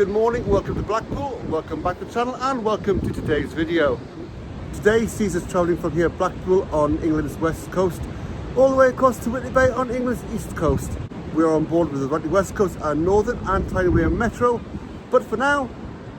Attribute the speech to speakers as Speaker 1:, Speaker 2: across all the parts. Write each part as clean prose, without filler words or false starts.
Speaker 1: good morning, welcome to Blackpool, welcome back to the channel and welcome to today's video. Today sees us travelling from here Blackpool on England's west coast all the way across to Whitley Bay on England's east coast. We are on board with the Avanti West Coast and Northern and Tyne Metro, but for now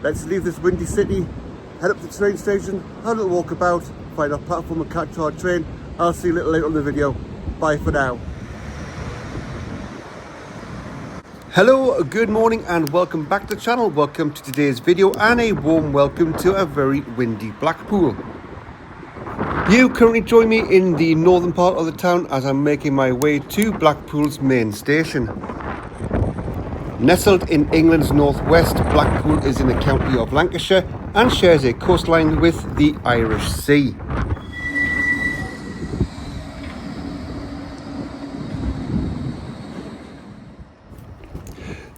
Speaker 1: let's leave this windy city, head up to the train station, have a little walk about, find our platform and catch our train. I'll see you a little later on the video. Bye for now. Hello, good morning and welcome back to the channel. Welcome to today's video and a warm welcome to a very windy Blackpool. You currently join me in the northern part of the town as I'm making my way to Blackpool's main station. Nestled in England's northwest, Blackpool is in the county of Lancashire and shares a coastline with the Irish Sea.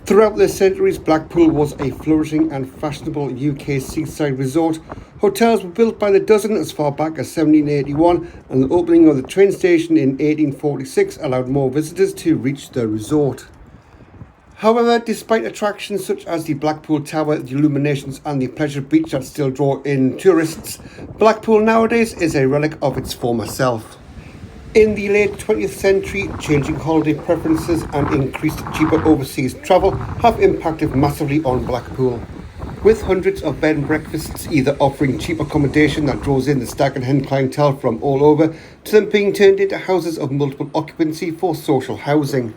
Speaker 1: Throughout the centuries, Blackpool was a flourishing and fashionable UK seaside resort. Hotels were built by the dozen as far back as 1781, and the opening of the train station in 1846 allowed more visitors to reach the resort. However, despite attractions such as the Blackpool Tower, the illuminations and the pleasure beach that still draw in tourists, Blackpool nowadays is a relic of its former self. In the late 20th century, changing holiday preferences and increased cheaper overseas travel have impacted massively on Blackpool, with hundreds of bed and breakfasts either offering cheap accommodation that draws in the stag and hen clientele from all over, to them being turned into houses of multiple occupancy for social housing.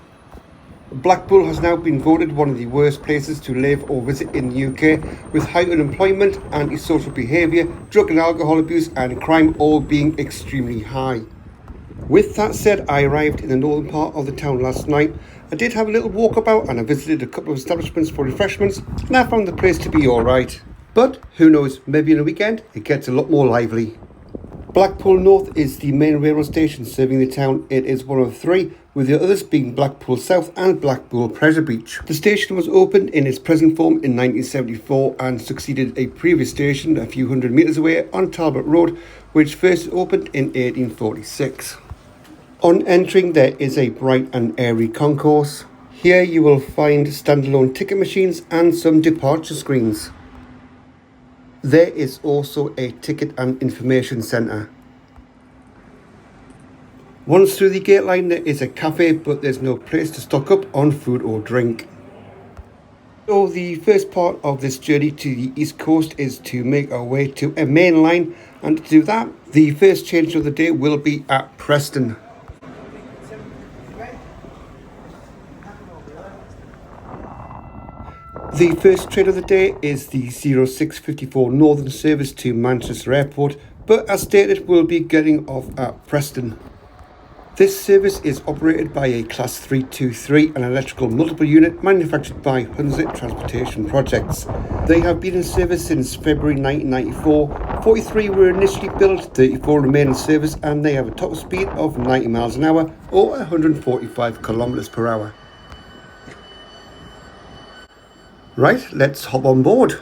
Speaker 1: Blackpool has now been voted one of the worst places to live or visit in the UK, with high unemployment, antisocial behaviour, drug and alcohol abuse and crime all being extremely high. With that said, I arrived in the northern part of the town last night. I did have a little walkabout and I visited a couple of establishments for refreshments, and I found the place to be alright. But who knows, maybe on a weekend it gets a lot more lively. Blackpool North is the main railway station serving the town. It is one of three, with the others being Blackpool South and Blackpool Pleasure Beach. The station was opened in its present form in 1974 and succeeded a previous station a few hundred metres away on Talbot Road, which first opened in 1846. On entering, there is a bright and airy concourse. Here you will find standalone ticket machines and some departure screens. There is also a ticket and information centre. Once through the gate line there is a cafe, but there's no place to stock up on food or drink. So the first part of this journey to the east coast is to make our way to a main line, and to do that the first change of the day will be at Preston. The first train of the day is the 0654 Northern service to Manchester Airport, but as stated we'll be getting off at Preston. This service is operated by a Class 323, an electrical multiple unit manufactured by Hunslet Transportation Projects. They have been in service since February 1994. 43 were initially built, 34 remain in service, and they have a top speed of 90 miles an hour or 145 kilometers per hour. Right, let's hop on board.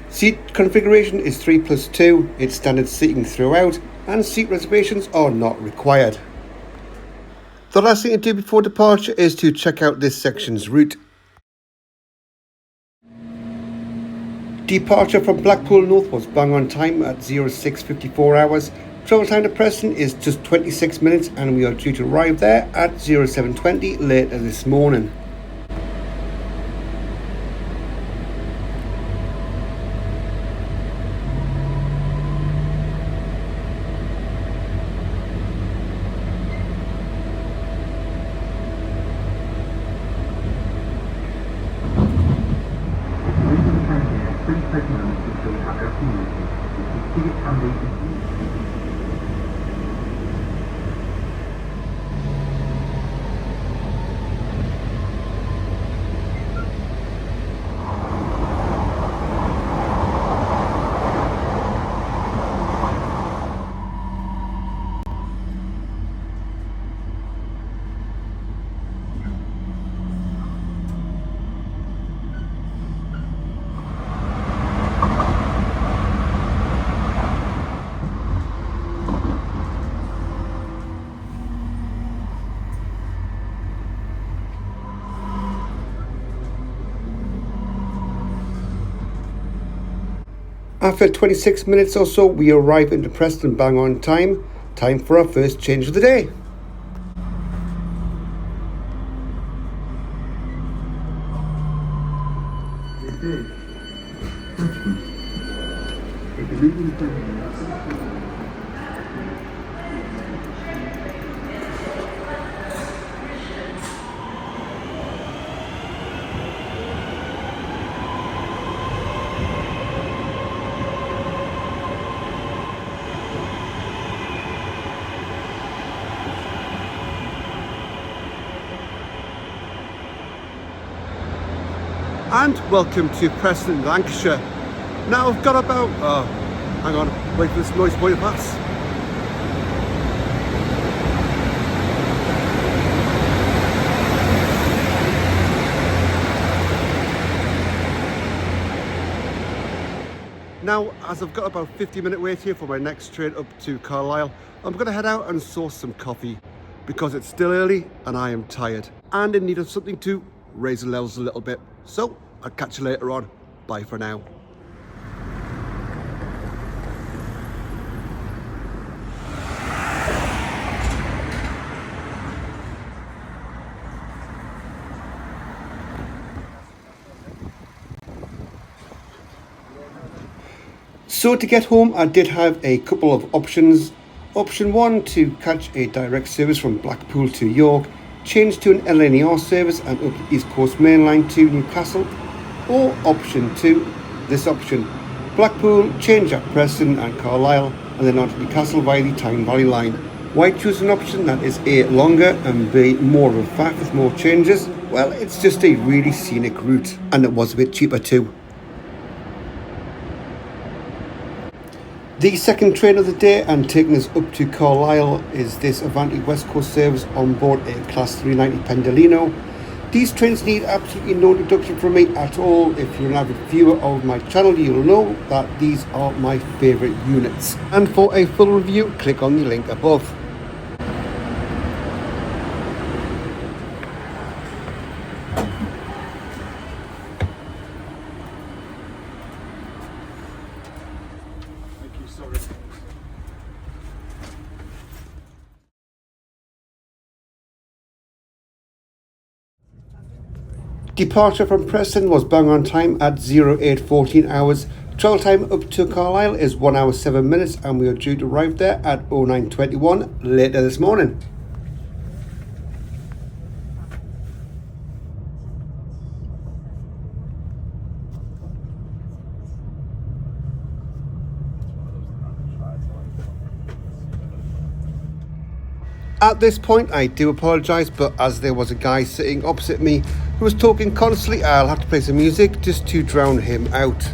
Speaker 1: Seat configuration is 3+2, it's standard seating throughout, and seat reservations are not required. The last thing to do before departure is to check out this section's route. Departure from Blackpool North was bang on time at 0654 hours. Travel time to Preston is just 26 minutes and we are due to arrive there at 0720 later this morning. After 26 minutes or so, we arrive into Preston bang on time. Time for our first change of the day. And welcome to Preston, Lancashire. Now I've got about, hang on, wait for this noise boy to pass. Now, as I've got about 50-minute wait here for my next train up to Carlisle, I'm going to head out and source some coffee because it's still early and I am tired and in need of something to raise the levels a little bit. So, I'll catch you later on. Bye for now. So to get home, I did have a couple of options. Option 1, to catch a direct service from Blackpool to York, change to an LNER service and up the East Coast Main Line to Newcastle. Or option 2, this option, Blackpool, change at Preston and Carlisle, and then on to Newcastle via the Tyne Valley line. Why choose an option that is A, longer, and B, more of a fact with more changes? Well, it's just a really scenic route, and it was a bit cheaper too. The second train of the day and taking us up to Carlisle is this Avanti West Coast service on board a Class 390 Pendolino. These trains need absolutely no introduction from me at all. If you're an avid viewer of my channel, you'll know that these are my favourite units. And for a full review, click on the link above. Departure from Preston was bang on time at 08:14 hours. Travel time up to Carlisle is 1 hour 7 minutes and we are due to arrive there at 09:21 later this morning. At this point, I do apologise, but as there was a guy sitting opposite me who was talking constantly, I'll have to play some music just to drown him out.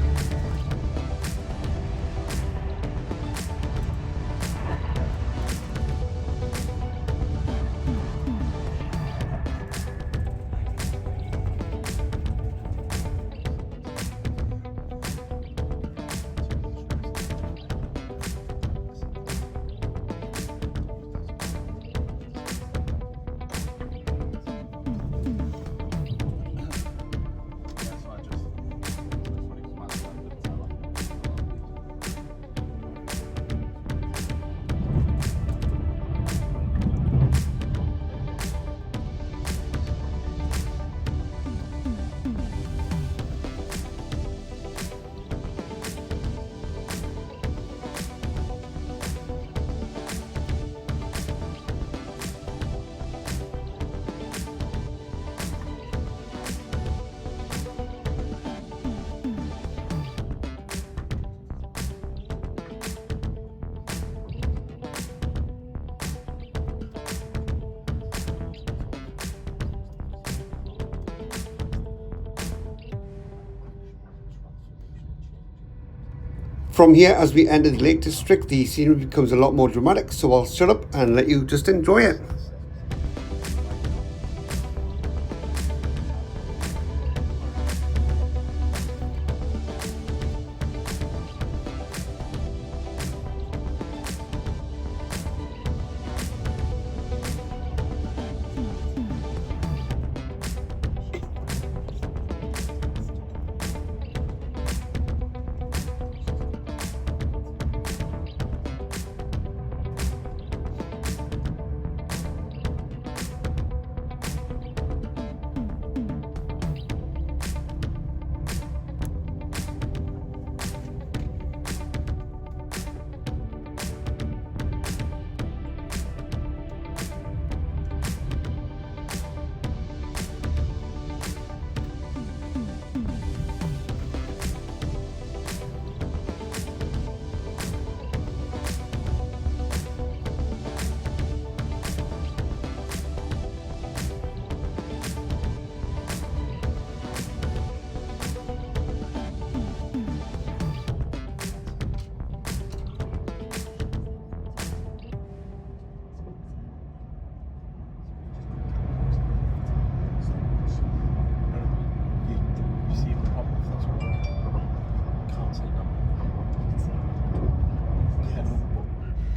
Speaker 1: From here, as we enter the Lake District, the scenery becomes a lot more dramatic, so I'll shut up and let you just enjoy it.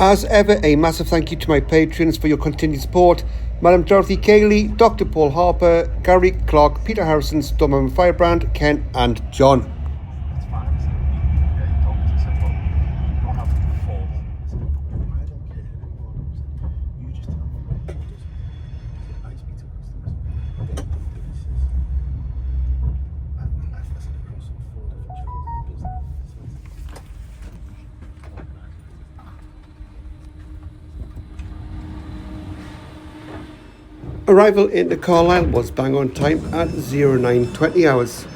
Speaker 1: As ever, a massive thank you to my patrons for your continued support. Madame Dorothy, Chieli, Dr. Paul Harper, Gary Clark, Peter Harrison, Stormhammer Firebrand, Ken and John. Arrival into Carlisle was bang on time at 0920 hours.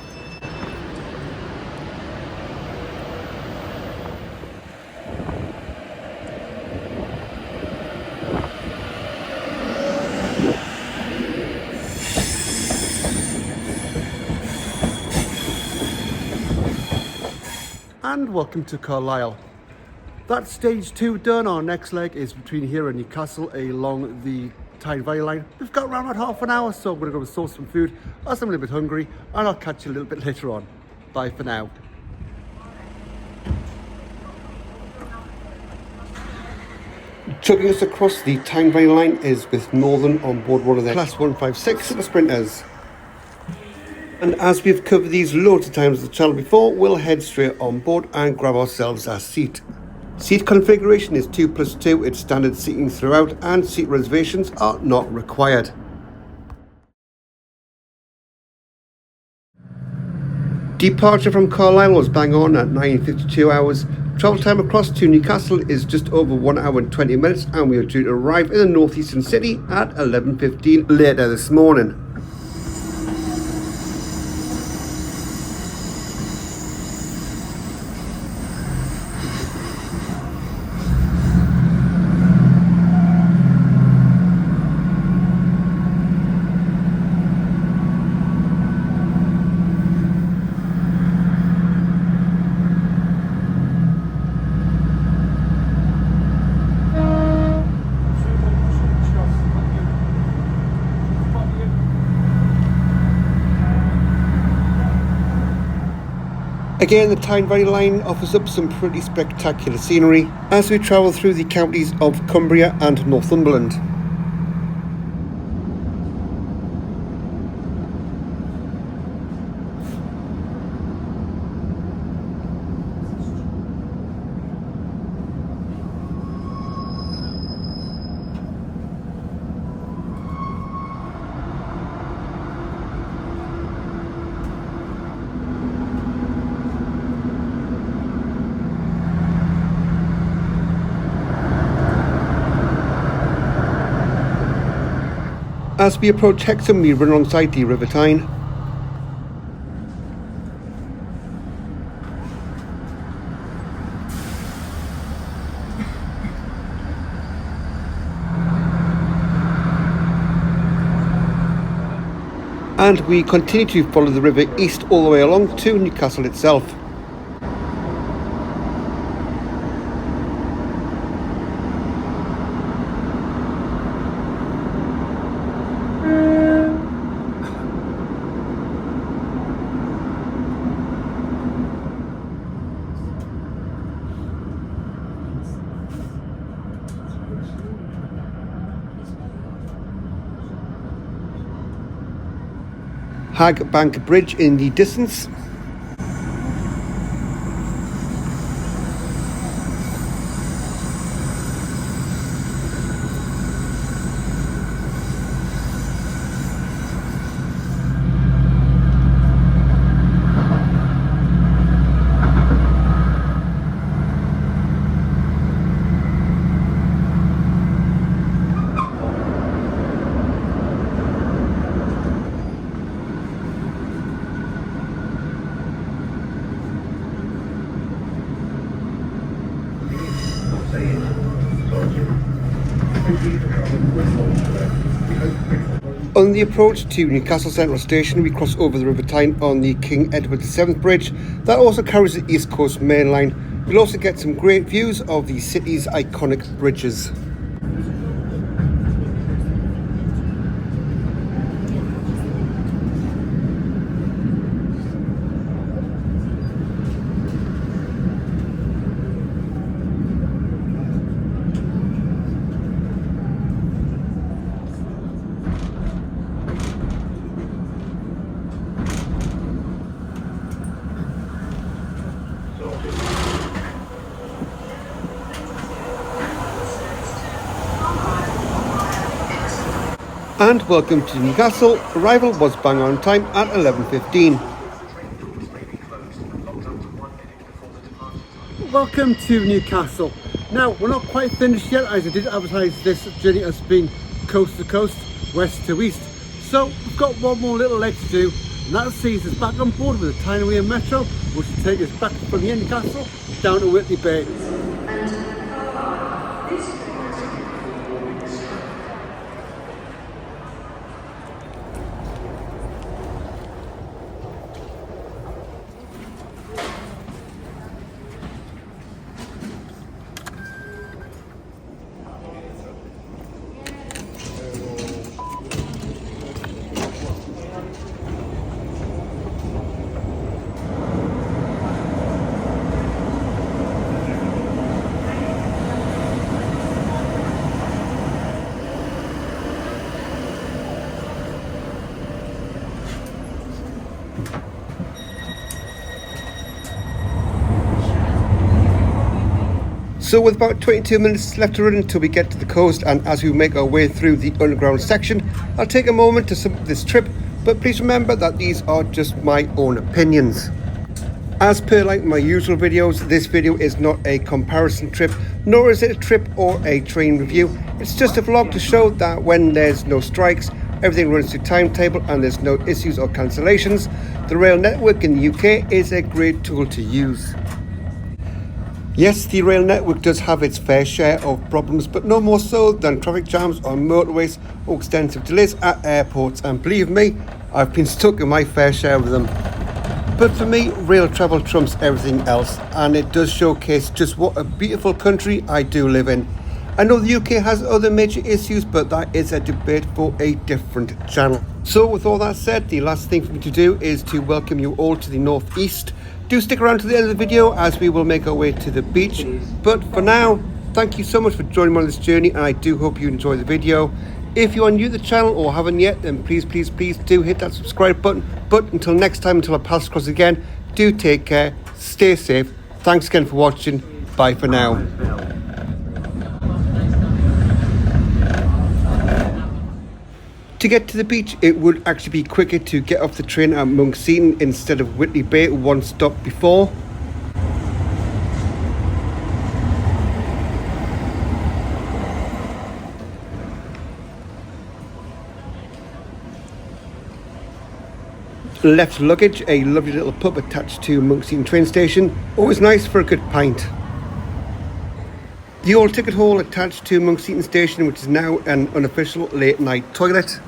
Speaker 1: And welcome to Carlisle. That's stage 2 done. Our next leg is between here and Newcastle along the Tyne line. We've got around about half an hour, so we're going to go source some food as I'm a little bit hungry, and I'll catch you a little bit later on. Bye for now. Chugging us across the Tyne line is with Northern on board one of their Class 156 Super Sprinters. And as we've covered these loads of times on the channel before, we'll head straight on board and grab ourselves a seat. Seat configuration is 2+2, it's standard seating throughout, and seat reservations are not required. Departure from Carlisle was bang on at 9:52 hours. Travel time across to Newcastle is just over 1 hour and 20 minutes, and we are due to arrive in the northeastern city at 11:15 later this morning. Again, the Tyne line offers up some pretty spectacular scenery as we travel through the counties of Cumbria and Northumberland. As we approach Hexham, we run alongside the River Tyne. And we continue to follow the river east all the way along to Newcastle itself. Hag Bank Bridge in the distance. On the approach to Newcastle Central Station, we cross over the River Tyne on the King Edward VII Bridge. That also carries the East Coast Main Line. You'll also get some great views of the city's iconic bridges. And welcome to Newcastle. Arrival was bang on time at 11:15. Welcome to Newcastle. Now, we're not quite finished yet, as I did advertise this journey as being coast to coast, west to east. So we've got one more little leg to do, and that sees us back on board with the Tyne Metro, which will take us back from here in Newcastle down to Whitley Bay. So with about 22 minutes left to run until we get to the coast, and as we make our way through the underground section, I'll take a moment to sum up this trip, but please remember that these are just my own opinions. As per like my usual videos, this video is not a comparison trip, nor is it a trip or a train review. It's just a vlog to show that when there's no strikes, everything runs to timetable and there's no issues or cancellations, the rail network in the UK is a great tool to use. Yes, the rail network does have its fair share of problems, but no more so than traffic jams on motorways or extensive delays at airports, and believe me, I've been stuck in my fair share of them. But for me, rail travel trumps everything else, and it does showcase just what a beautiful country I do live in. I know the UK has other major issues, but that is a debate for a different channel. So with all that said, the last thing for me to do is to welcome you all to the northeast. Do stick around to the end of the video as we will make our way to the beach. But for now, thank you so much for joining me on this journey, and I do hope you enjoy the video. If you are new to the channel or haven't yet, then please do hit that subscribe button. But until next time, until I pass across again, do take care, stay safe. Thanks again for watching. Bye for now. To get to the beach, it would actually be quicker to get off the train at Monkston instead of Whitley Bay, one stop before. Left luggage, a lovely little pub attached to Monkston train station. Always nice for a good pint. The old ticket hall attached to Monkston station, which is now an unofficial late night toilet.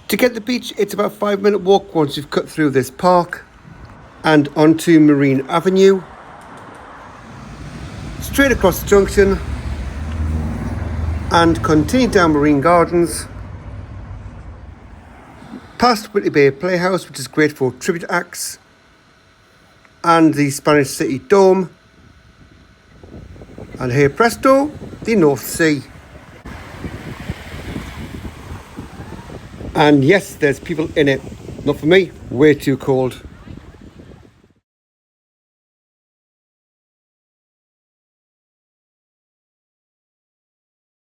Speaker 1: To get to the beach, it's about a 5-minute walk once you've cut through this park and onto Marine Avenue, straight across the junction and continue down Marine Gardens, past Whitley Bay Playhouse, which is great for tribute acts, and the Spanish City Dome, and here presto, the North Sea. And yes, there's people in it. Not for me, way too cold.